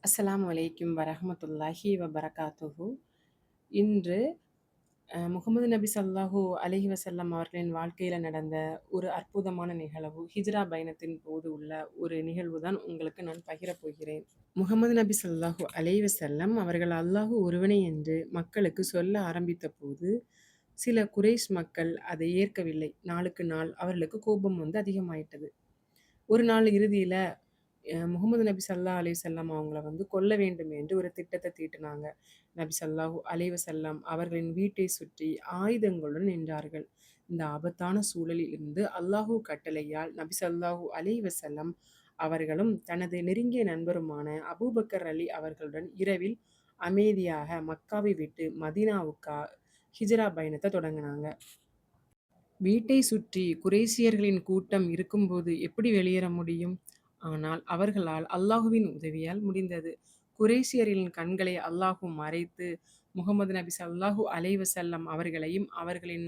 அஸ்ஸலாமு அலைக்கும் வரஹ்மத்துல்லாஹி வபரகாத்துஹு. இன்று முகமது நபி ஸல்லல்லாஹு அலைஹி வஸல்லம் அவர்களின் வாழ்க்கையில நடந்த ஒரு அற்புதமான நிகழ்வு, ஹிஜ்ரா பயணத்தின் போது உள்ள ஒரு நிகழ்வு தான் உங்களுக்கு நான் பகிரப் போகிறேன். முகமது நபி ஸல்லல்லாஹு அலைஹி வஸல்லம் அவர்கள் அல்லாஹ் ஒருவனே என்று மக்களுக்கு சொல்ல ஆரம்பித்தபோது, சில குறைஷ் மக்கள் அதை ஏற்கவில்லை. நாளுக்கு நாள் அவர்களுக்கு கோபம் வந்து அதிகமாயிட்டது. ஒரு நாள் இறுதியில முகமது நபி ஸல்லல்லாஹு அலைஹி வஸல்லம் அவங்கள வந்து கொல்ல வேண்டும் என்று ஒரு திட்டத்த தீட்டுனாங்க. நபி ஸல்லல்லாஹு அலைஹி வஸல்லம் அவர்களின் வீட்டை சுற்றி ஆயுதங்களுடன் நின்றார்கள். இந்த ஆபத்தான சூழலில் இருந்து அல்லாஹ் கட்டளையால் நபி ஸல்லல்லாஹு அலைஹி வஸல்லம் அவர்களும் தனது நெருங்கிய நண்பருமான அபூபக்கர் அலி அவர்களுடன் இரவில் அமைதியாக மக்காவை விட்டு மதீனாவுக்கா ஹிஜ்ரா பயணத்த தொடங்குனாங்க. வீட்டை சுற்றி குறைஷியர்களின் கூட்டம் இருக்கும்போது எப்படி வெளியேற முடியும்? ஆனால் அவர்களால் அல்லாஹுவின் உதவியால் முடிந்தது. குறைஷியரின் கண்களை அல்லாஹ் மறைத்து, முகமது நபி ஸல்லல்லாஹு அலைஹி வஸல்லம் அவர்களையும், அவர்களின்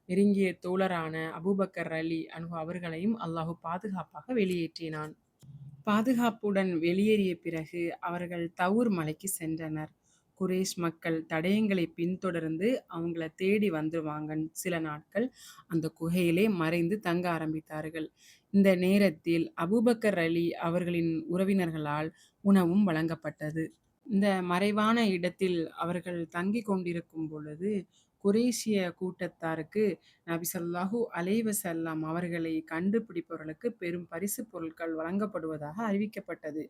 நெருங்கிய தோழரான அபூபக்கர் அலி அன்ஹு அவர்களையும் அல்லாஹ் பாதுகாப்பாக வெளியேற்றினான். பாதுகாப்புடன் வெளியேறிய பிறகு அவர்கள் தவுர் மலைக்கு சென்றனர். குறைஷ் மக்கள் தடயங்களை பின்தொடர்ந்து அவங்கள தேடி வந்துருவாங்கன்னு சில நாட்கள் அந்த குகையிலே மறைந்து தங்க ஆரம்பித்தார்கள். இந்த நேரத்தில் அபூபக்கர் அலி அவர்களின் உறவினர்களால் உணவும் வழங்கப்பட்டது. இந்த மறைவான இடத்தில் அவர்கள் தங்கிக் கொண்டிருக்கும் பொழுது, குறைஷிய கூட்டத்தாருக்கு நபி ஸல்லல்லாஹு அலைஹி வஸல்லம் அவர்களை கண்டுபிடிப்பவர்களுக்கு பெரும் பரிசுப் பொருட்கள் வழங்கப்படுவதாக அறிவிக்கப்பட்டது.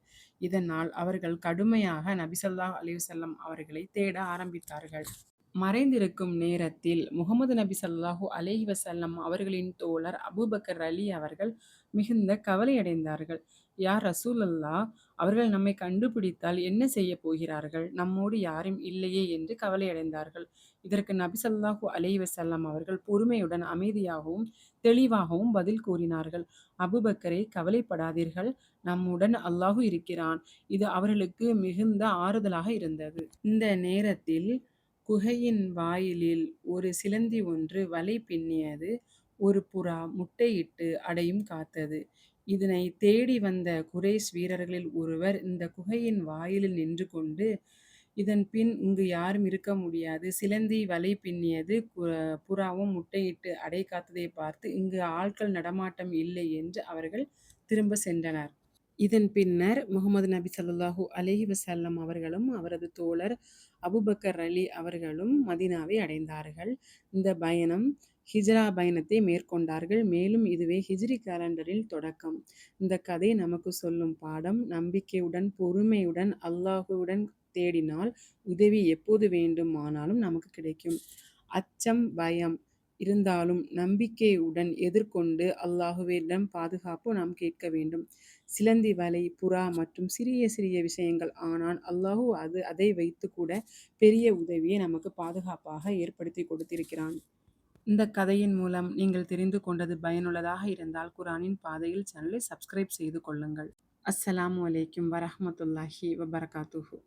இதனால் அவர்கள் கடுமையாக நபி ஸல்லல்லாஹு அலைஹி வஸல்லம் அவர்களை தேட ஆரம்பித்தார்கள். மறைந்திருக்கும் நேரத்தில் முகமது நபி ஸல்லல்லாஹு அலைஹி வஸல்லம் அவர்களின் தோழர் அபூபக்கர் அலி அவர்கள் மிகுந்த கவலையடைந்தார்கள். யா ரசூலல்லாஹ், அவர்கள் நம்மை கண்டுபிடித்தால் என்ன செய்யப் போகிறார்கள்? நம்மோடு யாரும் இல்லையே என்று கவலையடைந்தார்கள். இதற்கு நபி ஸல்லல்லாஹு அலைஹி வஸல்லம் அவர்கள் பொறுமையுடன் அமைதியாகவும் தெளிவாகவும் பதில் கூறினார்கள். அபூபக்கரே, கவலைப்படாதீர்கள், நம்முடன் அல்லாஹ் இருக்கிறான். இது அவர்களுக்கு மிகுந்த ஆறுதலாக இருந்தது. இந்த நேரத்தில் குகையின் வாயிலில் ஒரு சிலந்தி ஒன்று வலை பின்னியது. ஒரு புறா முட்டையிட்டு அடையும் காத்தது. இதனை தேடி வந்த குறைஷ் வீரர்களில் ஒருவர் இந்த குகையின் வாயிலில் நின்று கொண்டு, இதன் பின் இங்கு யாரும் இருக்க முடியாது. சிலந்தி வலை பின்னியது, புறாவும் முட்டையிட்டு அடை காத்ததை பார்த்து இங்கு ஆட்கள் நடமாட்டம் இல்லை என்று அவர்கள் திரும்ப சென்றனர். இதன் பின்னர் முகமது நபி ஸல்லல்லாஹு அலைஹி வஸல்லம் அவர்களும் அவரது தோழர் அபூபக்கர் அலி அவர்களும் மதீனாவை அடைந்தார்கள். இந்த பயணம் ஹிஜ்ரா பயணத்தை மேற்கொண்டார்கள். மேலும் இதுவே ஹிஜ்ரி காலண்டரில் தொடக்கம். இந்த கதை நமக்கு சொல்லும் பாடம்: நம்பிக்கையுடன் பொறுமையுடன் அல்லாஹுவுடன் தேடினால் உதவி எப்போது வேண்டுமானாலும் நமக்கு கிடைக்கும். அச்சம், பயம் இருந்தாலும் நம்பிக்கையுடன் எதிர்கொண்டு அல்லாஹுவிடம் பாதுகாப்பு நாம் கேட்க வேண்டும். சிலந்தி வலை, புறா மற்றும் சிறிய சிறிய விஷயங்கள், ஆனால் அல்லாஹ் அதை வைத்து கூட பெரிய உதவியை நமக்கு பாதுகாப்பாக ஏற்படுத்தி கொடுத்திருக்கிறான். இந்த கதையின் மூலம் நீங்கள் தெரிந்து கொண்டது பயனுள்ளதாக இருந்தால் குர்ஆனின் பாதையில் சேனலை சப்ஸ்கிரைப் செய்து கொள்ளுங்கள். அஸ்ஸலாமு அலைக்கும் வரஹ்மத்துல்லாஹி வபரகாத்துஹு.